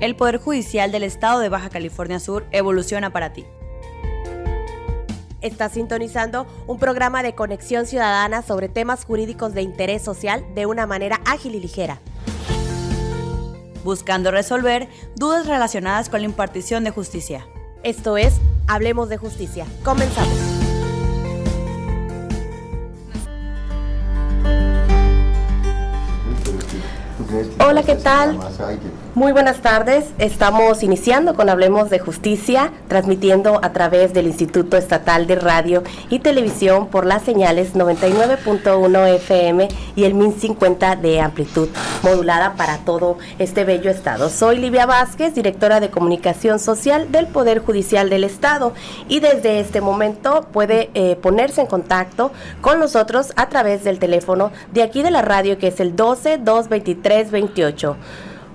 El Poder Judicial del Estado de Baja California Sur evoluciona para ti. Estás sintonizando un programa de conexión ciudadana sobre temas jurídicos de interés social de una manera ágil y ligera. Buscando resolver dudas relacionadas con la impartición de justicia. Esto es Hablemos de Justicia. Comenzamos. Hola, ¿qué tal? Muy buenas tardes. Estamos iniciando con Hablemos de Justicia, transmitiendo a través del Instituto Estatal de Radio y Televisión por las señales 99.1 FM y el 1050 de amplitud modulada para todo este bello estado. Soy Livia Vázquez, directora de Comunicación Social del Poder Judicial del Estado, y desde este momento puede ponerse en contacto con nosotros a través del teléfono de aquí de la radio, que es el 12-223-28.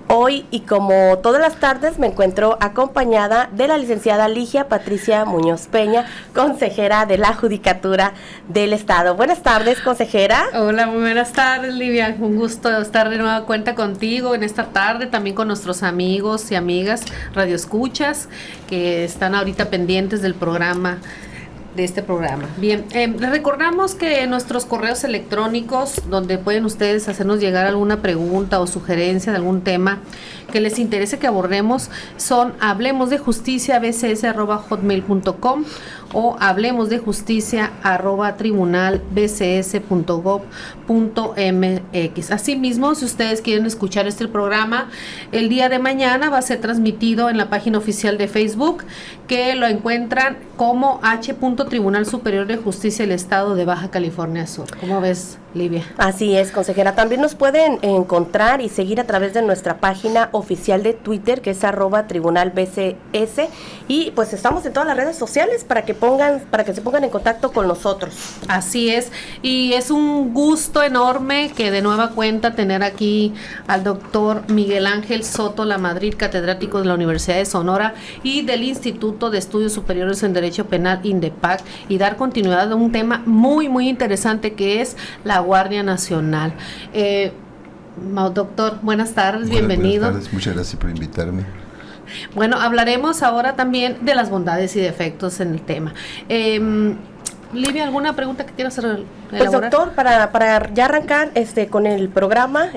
Hoy, y como todas las tardes, me encuentro acompañada de la licenciada Ligia Patricia Muñoz Peña, consejera de la Judicatura del Estado. Buenas tardes, consejera. Hola, muy buenas tardes, Livia. Un gusto estar de nueva cuenta contigo en esta tarde, también con nuestros amigos y amigas radioescuchas que están ahorita pendientes del programa. De este programa. Bien, les recordamos que nuestros correos electrónicos, donde pueden ustedes hacernos llegar alguna pregunta o sugerencia de algún tema que les interese que abordemos, son hablemosdejusticia@bcs.hotmail.com o hablemosdejusticia@tribunalbcs.gov.mx. Asimismo, si ustedes quieren escuchar este programa, el día de mañana va a ser transmitido en la página oficial de Facebook, que lo encuentran como H. Tribunal Superior de Justicia del Estado de Baja California Sur. ¿Cómo ves, Livia? Así es, consejera. También nos pueden encontrar y seguir a través de nuestra página oficial de Twitter, que es @tribunalbcs, y pues estamos en todas las redes sociales para que se pongan en contacto con nosotros. Así es, y es un gusto enorme que de nueva cuenta tener aquí al doctor Miguel Ángel Soto Lamadrid, catedrático de la Universidad de Sonora y del Instituto de Estudios Superiores en Derecho Penal, INDEPAC, y dar continuidad a un tema muy, muy interesante que es la Guardia Nacional. Doctor, buenas tardes, bienvenido. Buenas tardes, muchas gracias por invitarme. Bueno, hablaremos ahora también de las bondades y defectos en el tema. Livia, ¿alguna pregunta que quieras elaborar? Pues, doctor, para ya arrancar con el programa,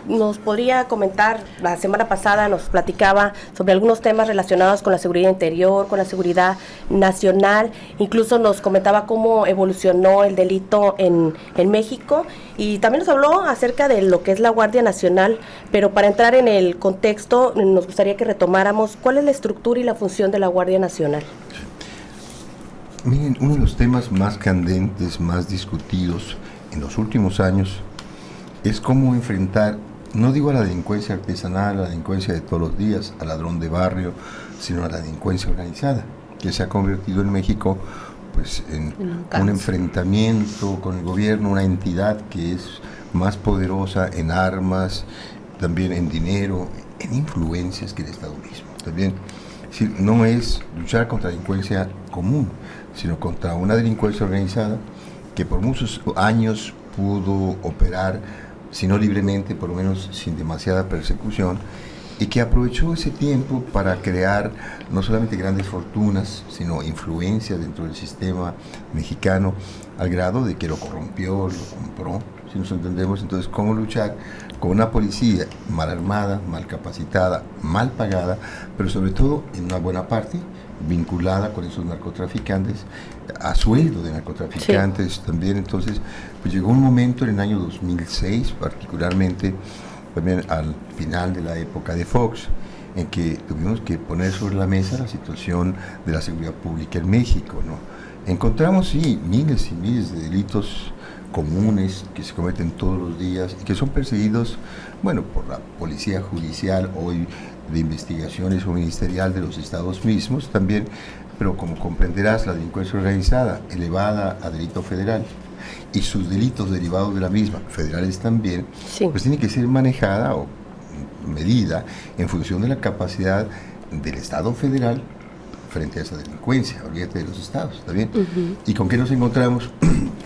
nos podría comentar, la semana pasada nos platicaba sobre algunos temas relacionados con la seguridad interior, con la seguridad nacional, incluso nos comentaba cómo evolucionó el delito en México, y también nos habló acerca de lo que es la Guardia Nacional, pero para entrar en el contexto, nos gustaría que retomáramos cuál es la estructura y la función de la Guardia Nacional. Miren, uno de los temas más candentes, más discutidos en los últimos años es cómo enfrentar, no digo a la delincuencia artesanal, a la delincuencia de todos los días, al ladrón de barrio, sino a la delincuencia organizada, que se ha convertido en México pues en un enfrentamiento con el gobierno, una entidad que es más poderosa en armas, también en dinero, en influencias que el Estado mismo. También, es decir, no es luchar contra la delincuencia común, sino contra una delincuencia organizada que por muchos años pudo operar, si no libremente, por lo menos sin demasiada persecución, y que aprovechó ese tiempo para crear no solamente grandes fortunas, sino influencia dentro del sistema mexicano, al grado de que lo corrompió, lo compró, si nos entendemos. Entonces, ¿cómo luchar con una policía mal armada, mal capacitada, mal pagada, pero sobre todo, en una buena parte, vinculada con esos narcotraficantes, a sueldo de narcotraficantes? Sí. También? Entonces, pues llegó un momento en el año 2006, particularmente, también al final de la época de Fox, en que tuvimos que poner sobre la mesa la situación de la seguridad pública en México, ¿no? Encontramos, sí, miles y miles de delitos comunes que se cometen todos los días y que son perseguidos, bueno, por la policía judicial, hoy de investigaciones o ministerial de los estados mismos también, pero como comprenderás, la delincuencia organizada elevada a delito federal y sus delitos derivados de la misma, federales también, sí, pues tiene que ser manejada o medida en función de la capacidad del Estado federal frente a esa delincuencia, olvídate de los estados, ¿está bien? ¿Y con qué nos encontramos?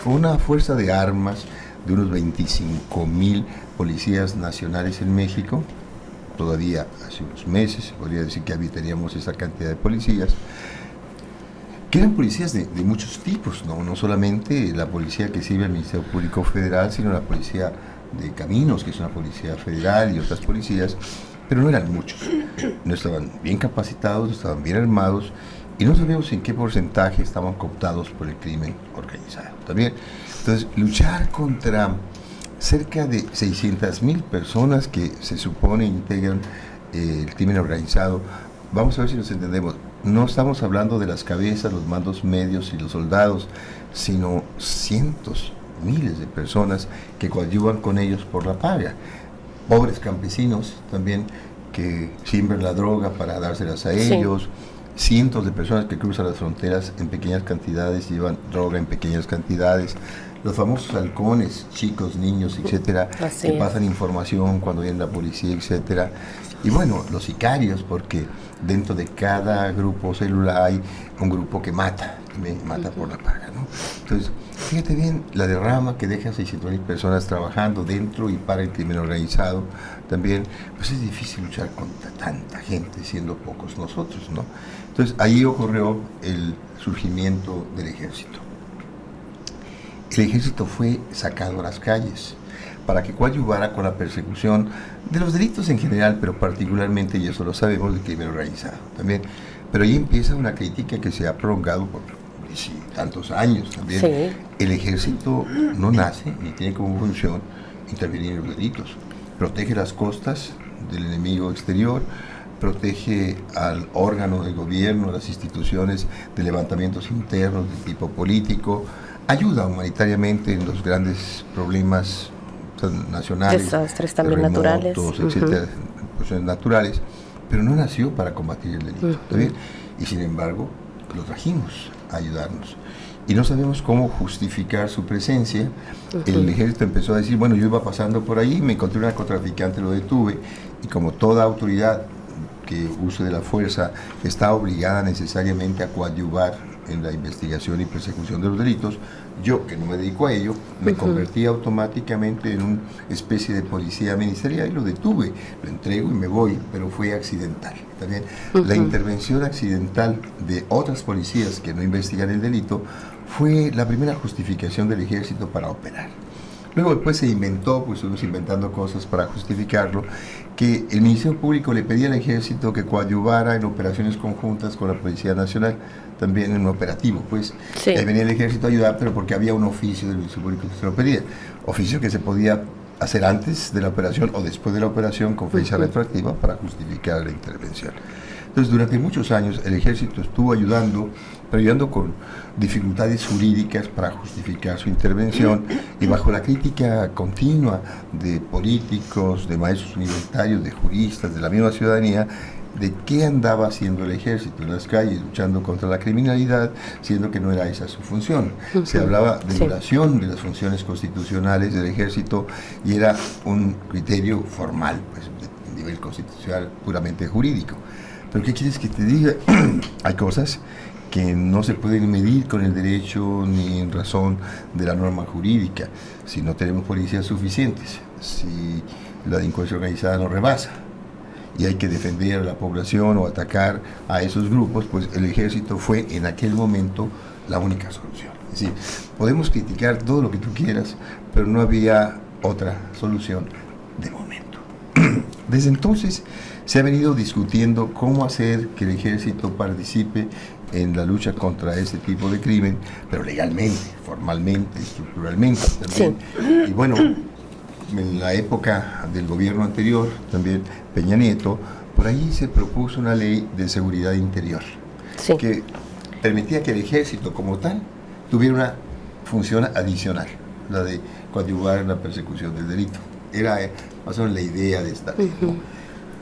Con una fuerza de armas de unos 25,000 policías nacionales en México, todavía hace unos meses, se podría decir que teníamos esa cantidad de policías, que eran policías de muchos tipos, no solamente la policía que sirve al Ministerio Público Federal, sino la policía de caminos, que es una policía federal, y otras policías, pero no eran muchos, no estaban bien capacitados, no estaban bien armados, y no sabíamos en qué porcentaje estaban cooptados por el crimen organizado también. Entonces, luchar contra cerca de 600,000 personas que se supone integran el crimen organizado, vamos a ver si nos entendemos, no estamos hablando de las cabezas, los mandos medios y los soldados, sino cientos, miles de personas que coadyuvan con ellos por la paga. Pobres campesinos también que siembran la droga para dárselas a ellos, cientos de personas que cruzan las fronteras en pequeñas cantidades, llevan droga en pequeñas cantidades, los famosos halcones, chicos, niños, etcétera, que pasan información cuando viene la policía, etcétera. Y bueno, los sicarios, porque dentro de cada grupo o célula hay un grupo que mata por la paga, ¿no? Entonces, fíjate bien la derrama que deja 600,000 personas trabajando dentro y para el crimen organizado. También, pues es difícil luchar contra tanta gente, siendo pocos nosotros, ¿no? Entonces, ahí ocurrió el surgimiento del ejército. El ejército fue sacado a las calles para que coadyuvara con la persecución de los delitos en general, pero particularmente, y eso lo sabemos, del crimen organizado también. Pero ahí empieza una crítica que se ha prolongado por tantos años también. Sí. El ejército no nace ni tiene como función intervenir en los delitos. Protege las costas del enemigo exterior, protege al órgano del gobierno, las instituciones de levantamientos internos de tipo político, ayuda humanitariamente en los grandes problemas nacionales, desastres también naturales, etcétera, cuestiones naturales, pero no nació para combatir el delito, ¿está bien? Y sin embargo, lo trajimos a ayudarnos. Y no sabemos cómo justificar su presencia. El ejército empezó a decir, bueno, yo iba pasando por ahí, me encontré un narcotraficante, lo detuve, y como toda autoridad que use de la fuerza está obligada necesariamente a coadyuvar en la investigación y persecución de los delitos, yo, que no me dedico a ello, me convertí automáticamente en una especie de policía ministerial y lo detuve, lo entrego y me voy, pero fue accidental. También la intervención accidental de otras policías que no investigan el delito fue la primera justificación del ejército para operar. Luego después se inventó, pues estuvimos inventando cosas para justificarlo, que el Ministerio Público le pedía al ejército que coadyuvara en operaciones conjuntas con la Policía Nacional, también en un operativo, pues. Sí. Ahí venía el ejército a ayudar, pero porque había un oficio del Ministerio Público que se lo pedía. Oficio que se podía hacer antes de la operación o después de la operación con fecha retroactiva para justificar la intervención. Entonces, durante muchos años el ejército estuvo ayudando, pero ayudando con dificultades jurídicas para justificar su intervención y bajo la crítica continua de políticos, de maestros universitarios, de juristas, de la misma ciudadanía, de qué andaba haciendo el ejército en las calles luchando contra la criminalidad, siendo que no era esa su función. Se hablaba de violación de las funciones constitucionales del ejército y era un criterio formal, pues, de nivel constitucional puramente jurídico. Pero ¿qué quieres que te diga? Hay cosas que no se pueden medir con el derecho ni en razón de la norma jurídica, si no tenemos policías suficientes, si la delincuencia organizada nos rebasa y hay que defender a la población o atacar a esos grupos, pues el ejército fue en aquel momento la única solución. Es decir, podemos criticar todo lo que tú quieras, pero no había otra solución de momento. Desde entonces se ha venido discutiendo cómo hacer que el ejército participe en la lucha contra este tipo de crimen, pero legalmente, formalmente, estructuralmente también. Sí. Y bueno, en la época del gobierno anterior, también Peña Nieto, por ahí se propuso una ley de seguridad interior, que permitía que el ejército como tal tuviera una función adicional, la de coadyuvar en la persecución del delito. Era más o menos la idea de esta ley.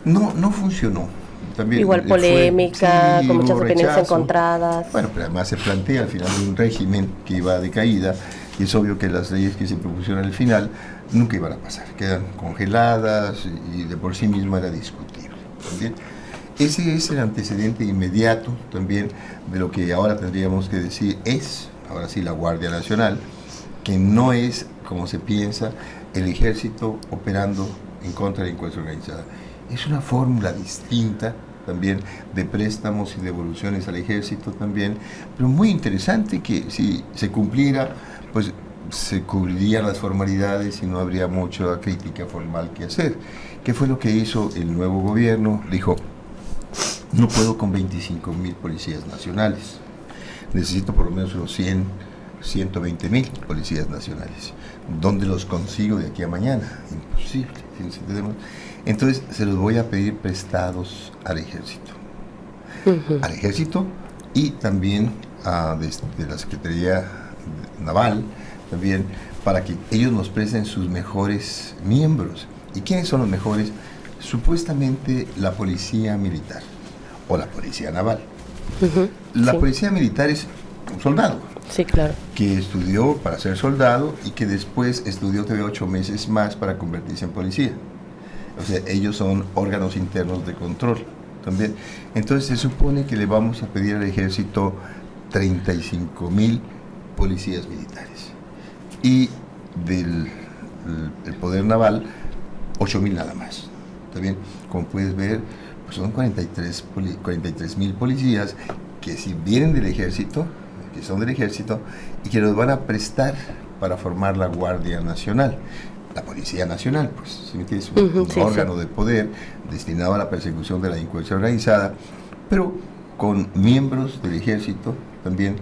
No funcionó. También igual polémica, con muchas opiniones encontradas. Bueno, pero además se plantea al final de un régimen que iba de caída, y es obvio que las leyes que se propusieron al final nunca iban a pasar, quedan congeladas y de por sí misma era discutible. ¿También? Ese es el antecedente inmediato también de lo que ahora tendríamos que decir es, ahora sí, la Guardia Nacional, que no es, como se piensa, el ejército operando en contra de la delincuencia organizada. Es una fórmula distinta también de préstamos y devoluciones al ejército también, pero muy interesante que si se cumpliera, pues se cubrirían las formalidades y no habría mucha crítica formal que hacer. ¿Qué fue lo que hizo el nuevo gobierno? Dijo, no puedo con 25,000 policías nacionales, necesito por lo menos unos 120,000 policías nacionales. ¿Dónde los consigo de aquí a mañana? Imposible. Entonces se los voy a pedir prestados al ejército. Al ejército y también de la Secretaría Naval, también para que ellos nos presten sus mejores miembros. ¿Y quiénes son los mejores? Supuestamente la policía militar o la policía naval. La policía militar es un soldado. Sí, claro. Que estudió para ser soldado y que después estudió todavía 8 meses más para convertirse en policía. O sea, ellos son órganos internos de control también. Entonces se supone que le vamos a pedir al ejército 35,000 policías militares. Y del el poder naval, 8,000 nada más. También, como puedes ver, pues son 43,000 policías que si vienen del ejército, que son del ejército, y que los van a prestar para formar la Guardia Nacional. La Policía Nacional, pues, es un órgano de poder destinado a la persecución de la delincuencia organizada, pero con miembros del ejército también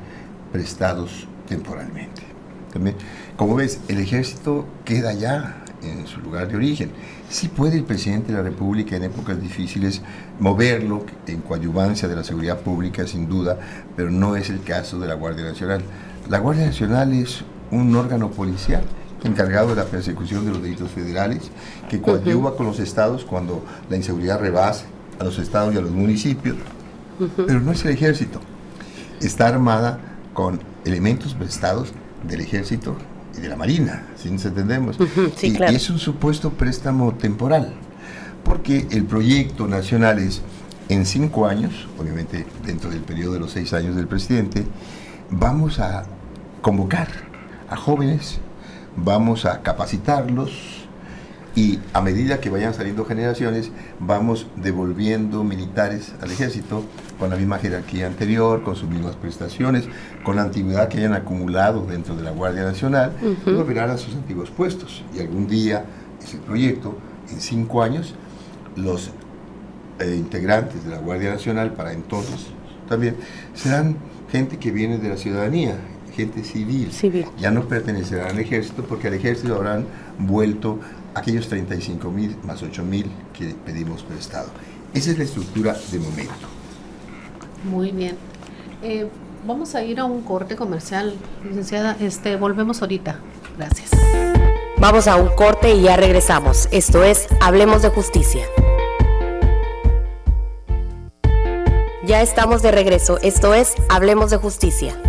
prestados temporalmente. También, como ves, el ejército queda ya en su lugar de origen. Sí puede el presidente de la República en épocas difíciles moverlo en coadyuvancia de la seguridad pública, sin duda, pero no es el caso de la Guardia Nacional. La Guardia Nacional es un órgano policial encargado de la persecución de los delitos federales, que coadyuva con los estados cuando la inseguridad rebasa a los estados y a los municipios, pero no es el ejército. Está armada con elementos prestados del ejército y de la marina, si nos entendemos. Sí, claro. Y es un supuesto préstamo temporal, porque el proyecto nacional es en 5 años, obviamente dentro del periodo de los 6 años del presidente, vamos a convocar a jóvenes, vamos a capacitarlos y a medida que vayan saliendo generaciones vamos devolviendo militares al ejército con la misma jerarquía anterior, con sus mismas prestaciones, con la antigüedad que hayan acumulado dentro de la Guardia Nacional, y volverán a sus antiguos puestos. Y algún día, es el proyecto, en 5 años, los integrantes de la Guardia Nacional, para entonces también, serán gente que viene de la ciudadanía, gente civil. Ya no pertenecerán al ejército, porque al ejército habrán vuelto aquellos 35,000 más 8,000 que pedimos prestado. Esa es la estructura de momento. Muy bien. Vamos a ir a un corte comercial, licenciada. Volvemos ahorita. Gracias. Vamos a un corte y ya regresamos. Esto es Hablemos de Justicia. Ya estamos de regreso. Esto es Hablemos de Justicia.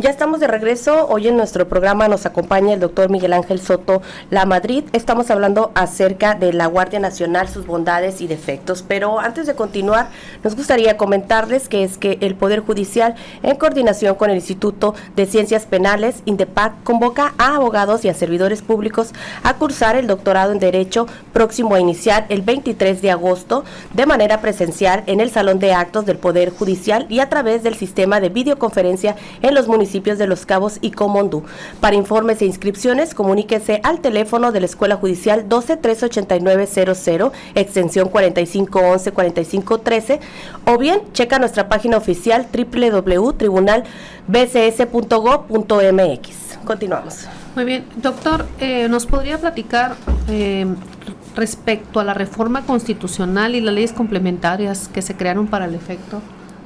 Ya estamos de regreso. Hoy en nuestro programa nos acompaña el doctor Miguel Ángel Soto Lamadrid. Estamos hablando acerca de la Guardia Nacional, sus bondades y defectos. Pero antes de continuar, nos gustaría comentarles que el Poder Judicial, en coordinación con el Instituto de Ciencias Penales, INDEPAC, convoca a abogados y a servidores públicos a cursar el doctorado en Derecho, próximo a iniciar el 23 de agosto, de manera presencial en el Salón de Actos del Poder Judicial y a través del sistema de videoconferencia en los municipios de Los Cabos y Comondú. Para informes e inscripciones, comuníquese al teléfono de la Escuela Judicial 12-389-00, extensión 4511-4513, o bien checa nuestra página oficial www.tribunalbcs.gov.mx. Continuamos. Muy bien. Doctor, ¿nos podría platicar respecto a la reforma constitucional y las leyes complementarias que se crearon para el efecto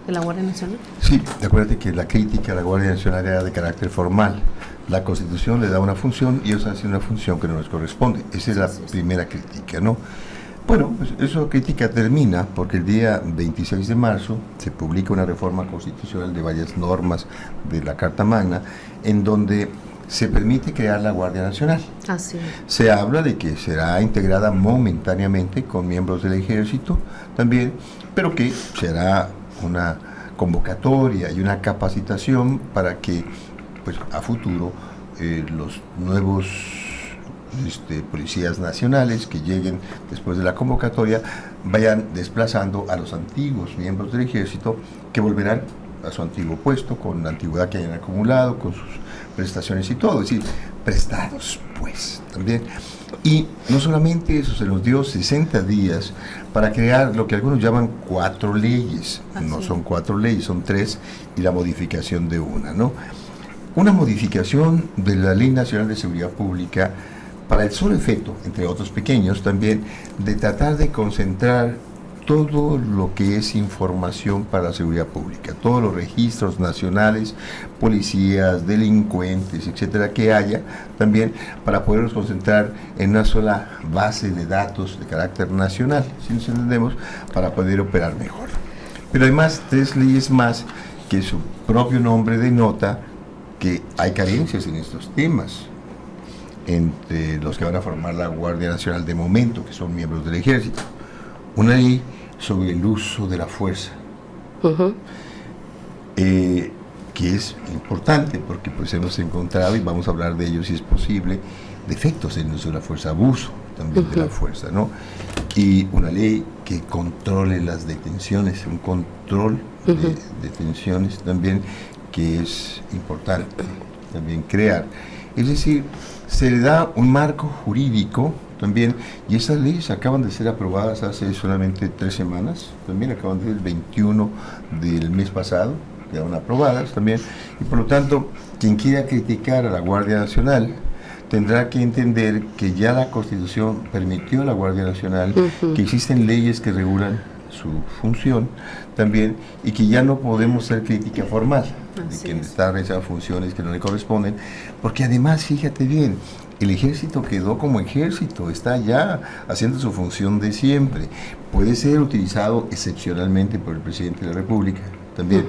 de la Guardia Nacional? Sí, acuérdate que la crítica a la Guardia Nacional era de carácter formal. La Constitución le da una función y ellos hacen una función que no les corresponde. Esa es la primera crítica, ¿no? Bueno, pues esa crítica termina porque el día 26 de marzo se publica una reforma constitucional de varias normas de la Carta Magna en donde se permite crear la Guardia Nacional. Así es. Se habla de que será integrada momentáneamente con miembros del Ejército también, pero que será una convocatoria y una capacitación para que, pues, a futuro los nuevos policías nacionales que lleguen después de la convocatoria, vayan desplazando a los antiguos miembros del ejército que volverán a su antiguo puesto, con la antigüedad que hayan acumulado, con sus prestaciones y todo, es decir, prestados pues también. Y no solamente eso, se nos dio 60 días para crear lo que algunos llaman 4 leyes. No son 4 leyes, son 3 y la modificación de una, ¿no? Una modificación de la Ley Nacional de Seguridad Pública para el solo efecto, entre otros pequeños también, de tratar de concentrar todo lo que es información para la seguridad pública, todos los registros nacionales, policías, delincuentes, etcétera, que haya también, para poderlos concentrar en una sola base de datos de carácter nacional, si nos entendemos, para poder operar mejor. Pero además 3 leyes más que su propio nombre denota que hay carencias en estos temas, entre los que van a formar la Guardia Nacional de momento, que son miembros del ejército. Una ley sobre el uso de la fuerza, que es importante porque pues hemos encontrado, y vamos a hablar de ello si es posible, defectos en el uso de la fuerza, abuso también de la fuerza, ¿no? Y una ley que controle las detenciones, un control de detenciones también que es importante también crear. Es decir, se le da un marco jurídico también, y esas leyes acaban de ser aprobadas hace solamente 3 semanas, también acaban de ser el 21 del mes pasado, quedaron aprobadas también, y por lo tanto, quien quiera criticar a la Guardia Nacional tendrá que entender que ya la Constitución permitió a la Guardia Nacional, que existen leyes que regulan su función también, y que ya no podemos hacer crítica formal de que está realizando funciones que no le corresponden, porque además, fíjate bien, el ejército quedó como ejército, está ya haciendo su función de siempre. Puede ser utilizado excepcionalmente por el presidente de la República también,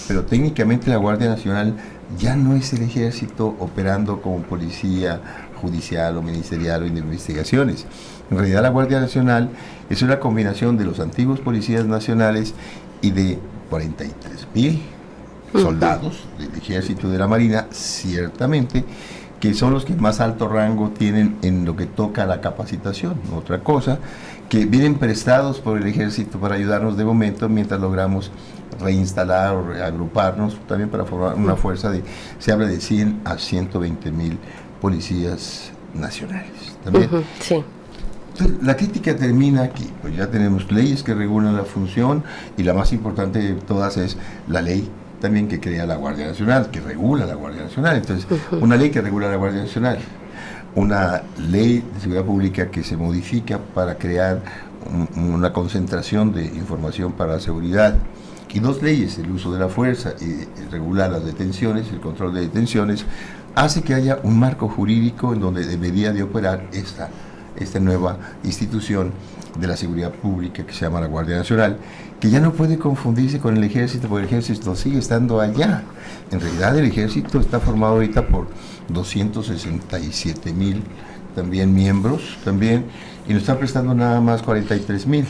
pero técnicamente la Guardia Nacional ya no es el ejército operando como policía judicial o ministerial o de investigaciones. En realidad la Guardia Nacional es una combinación de los antiguos policías nacionales y de 43,000 soldados del ejército y de la Marina, ciertamente, que son los que más alto rango tienen en lo que toca a la capacitación. Otra cosa, que vienen prestados por el ejército para ayudarnos de momento mientras logramos reinstalar o reagruparnos, también para formar una fuerza de, se habla de 100 a 120,000 policías nacionales. También. Sí. Entonces, la crítica termina aquí, pues ya tenemos leyes que regulan la función, y la más importante de todas es la ley también que crea la Guardia Nacional, que regula la Guardia Nacional. Entonces, una ley que regula la Guardia Nacional, una ley de seguridad pública que se modifica para crear una concentración de información para la seguridad, y 2 leyes, el uso de la fuerza y regular las detenciones, el control de detenciones, hace que haya un marco jurídico en donde debería de operar esta nueva institución de la seguridad pública que se llama la Guardia Nacional, que ya no puede confundirse con el ejército, porque el ejército sigue estando allá. En realidad el ejército está formado ahorita por 267,000 también miembros, también, y nos están prestando nada más 43,000,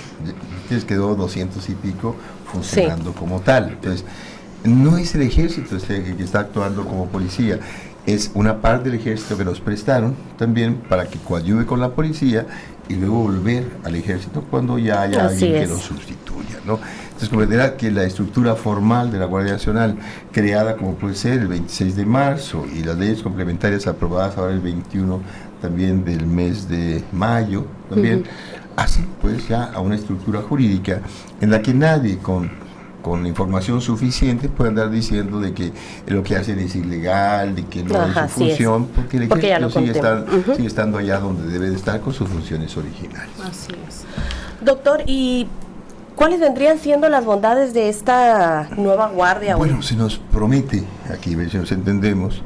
entonces quedó 200 y pico funcionando como tal. Entonces, no es el ejército que está actuando como policía, es una parte del ejército que nos prestaron también para que coadyuve con la policía y luego volver al ejército cuando ya haya alguien que lo sustituya, ¿no? Entonces comprenderá que la estructura formal de la Guardia Nacional, creada como puede ser el 26 de marzo, y las leyes complementarias aprobadas ahora el 21 también del mes de mayo, también hacen pues ya a una estructura jurídica en la que nadie con información suficiente puede andar diciendo de que lo que hacen es ilegal, de que no es su función, porque el ejército sigue estando allá donde debe de estar con sus funciones originales. Así es. Doctor, ¿y cuáles vendrían siendo las bondades de esta nueva guardia? Bueno, se nos promete, aquí si nos entendemos,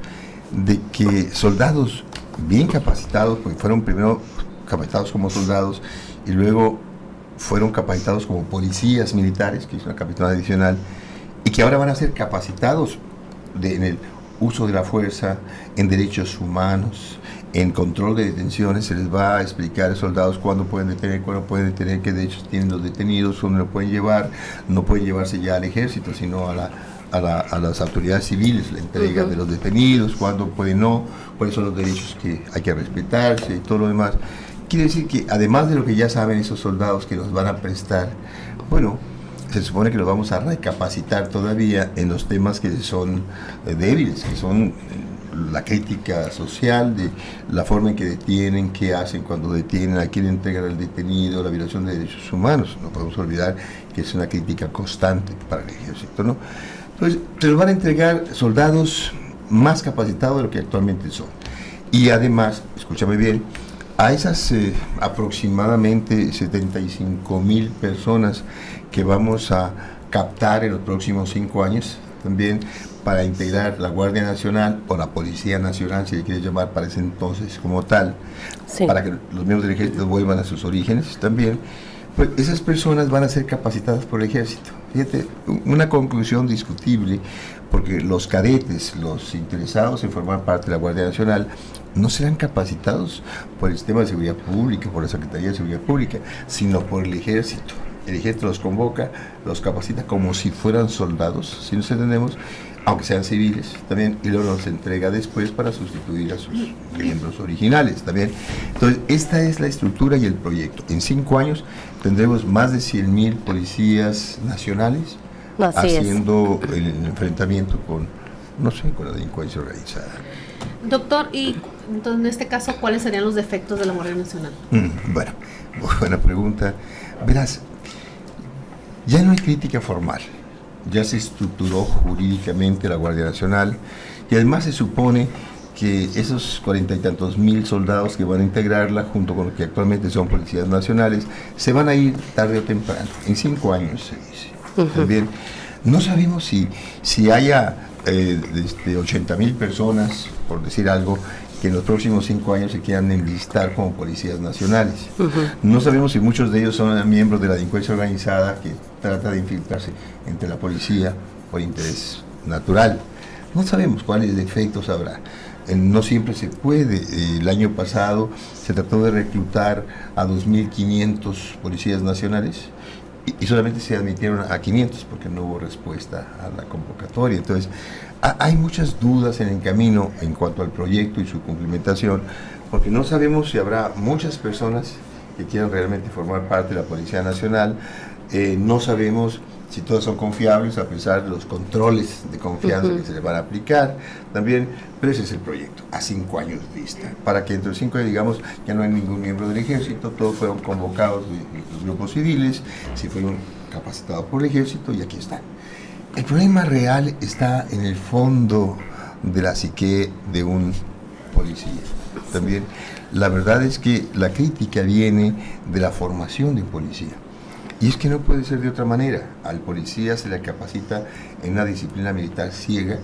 de que soldados bien capacitados, porque fueron primero capacitados como soldados y luego fueron capacitados como policías militares, que es una capacidad adicional, y que ahora van a ser capacitados en el uso de la fuerza, en derechos humanos, en control de detenciones. Se les va a explicar a los soldados cuándo pueden detener, qué derechos tienen los detenidos, dónde lo pueden llevar. No pueden llevarse ya al ejército, sino a a las autoridades civiles la entrega de los detenidos, cuándo pueden no, cuáles son los derechos que hay que respetarse y todo lo demás. Quiere decir que además de lo que ya saben esos soldados que nos van a prestar, bueno, se supone que los vamos a recapacitar todavía en los temas que son débiles, que son la crítica social, de la forma en que detienen, qué hacen cuando detienen, a quién entregan al detenido, la violación de derechos humanos. No podemos olvidar que es una crítica constante para el ejército, ¿no? Entonces, se nos van a entregar soldados más capacitados de lo que actualmente son. Y además, escúchame bien, a esas aproximadamente 75,000 personas que vamos a captar en los próximos 5 años, también para integrar la Guardia Nacional o la Policía Nacional, si le quiere llamar para ese entonces como tal, sí, para que los miembros del ejército vuelvan a sus orígenes también, pues esas personas van a ser capacitadas por el ejército. Fíjate, una conclusión discutible, porque los cadetes, los interesados en formar parte de la Guardia Nacional, no serán capacitados por el Sistema de Seguridad Pública, por la Secretaría de Seguridad Pública, sino por el ejército. El ejército los convoca, los capacita como si fueran soldados, si nos entendemos, aunque sean civiles también, y luego los entrega después para sustituir a sus miembros originales también. Entonces, esta es la estructura y el proyecto. En 5 años tendremos más de 100,000 policías nacionales haciendo el enfrentamiento con, no sé, con la delincuencia organizada. Doctor, y entonces en este caso, ¿cuáles serían los defectos de la Guardia Nacional? Bueno, buena pregunta. Verás, ya no hay crítica formal. Ya se estructuró jurídicamente la Guardia Nacional y además se supone que esos 40 y tantos mil soldados que van a integrarla, junto con los que actualmente son policías nacionales, se van a ir tarde o temprano, en 5 años se dice. También no sabemos si haya 80,000 personas, por decir algo, que en los próximos 5 años se quieran enlistar como policías nacionales. No sabemos si muchos de ellos son miembros de la delincuencia organizada que trata de infiltrarse entre la policía por interés natural. No sabemos cuáles defectos habrá. No siempre se puede. El año pasado se trató de reclutar a 2.500 policías nacionales y solamente se admitieron a 500 porque no hubo respuesta a la convocatoria. Entonces, hay muchas dudas en el camino en cuanto al proyecto y su cumplimentación, porque no sabemos si habrá muchas personas que quieran realmente formar parte de la Policía Nacional. No sabemos si todas son confiables a pesar de los controles de confianza que se les van a aplicar también, pero ese es el proyecto, a 5 años vista, para que dentro de 5 años, digamos, ya no hay ningún miembro del ejército, todos fueron convocados de los grupos civiles, si fueron capacitados por el ejército y aquí están. El problema real está en el fondo de la psique de un policía. También la verdad es que la crítica viene de la formación de un policía. Y es que no puede ser de otra manera. Al policía se le capacita en una disciplina militar ciega,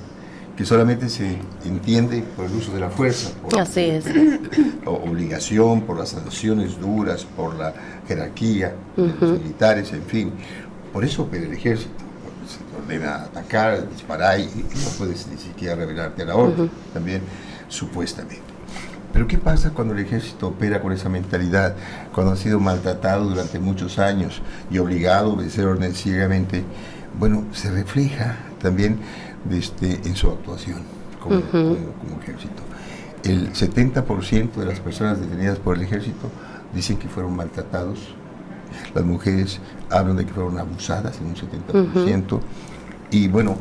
que solamente se entiende por el uso de la fuerza, por obligación, por las sanciones duras, por la jerarquía de los militares, en fin. Por eso opera el ejército. Se te ordena atacar, disparar y no puedes ni siquiera rebelarte a la orden, también supuestamente. Pero ¿qué pasa cuando el ejército opera con esa mentalidad? Cuando ha sido maltratado durante muchos años y obligado a obedecer órdenes ciegamente. Bueno, se refleja también en su actuación como ejército. El 70% de las personas detenidas por el ejército dicen que fueron maltratados. Las mujeres hablan de que fueron abusadas en un 70%. Y bueno,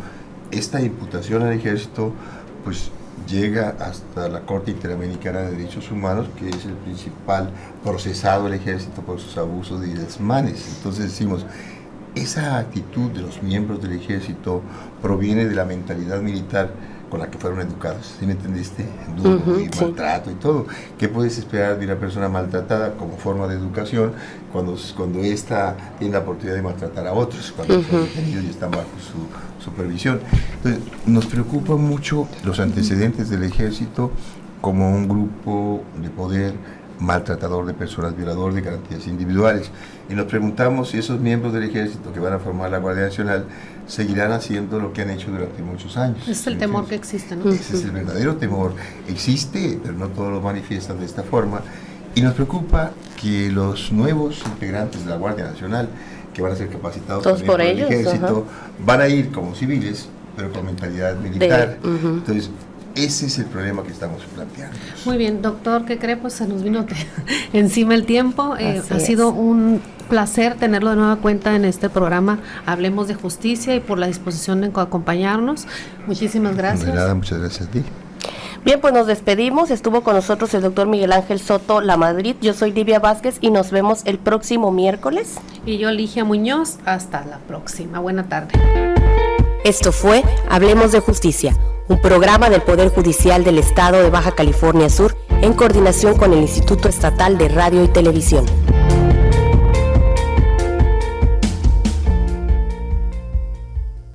esta imputación al ejército pues llega hasta la Corte Interamericana de Derechos Humanos, que es el principal procesado del ejército por sus abusos y desmanes. Entonces decimos, esa actitud de los miembros del ejército proviene de la mentalidad militar con la que fueron educados, ¿sí me entendiste? Duro y maltrato y todo. ¿Qué puedes esperar de una persona maltratada como forma de educación cuando ésta tiene la oportunidad de maltratar a otros, cuando los detenidos ya están bajo su supervisión? Entonces, nos preocupan mucho los antecedentes del ejército como un grupo de poder maltratador de personas, violador de garantías individuales. Y nos preguntamos si esos miembros del ejército que van a formar la Guardia Nacional seguirán haciendo lo que han hecho durante muchos años. Ese es el temor que existe, ¿no? Ese es el verdadero temor. Existe, pero no todos lo manifiestan de esta forma. Y nos preocupa que los nuevos integrantes de la Guardia Nacional, que van a ser capacitados también por el ejército, van a ir como civiles, pero con mentalidad militar. Entonces, ese es el problema que estamos planteando. Muy bien, doctor, ¿qué cree? Pues se nos vino encima el tiempo. Ha sido un placer tenerlo de nueva cuenta en este programa Hablemos de Justicia y por la disposición de acompañarnos. Muchísimas gracias. De nada, muchas gracias a ti. Bien, pues nos despedimos. Estuvo con nosotros el doctor Miguel Ángel Soto Lamadrid. Yo soy Livia Vázquez y nos vemos el próximo miércoles. Y yo, Ligia Muñoz. Hasta la próxima. Buena tarde. Esto fue Hablemos de Justicia, un programa del Poder Judicial del Estado de Baja California Sur en coordinación con el Instituto Estatal de Radio y Televisión.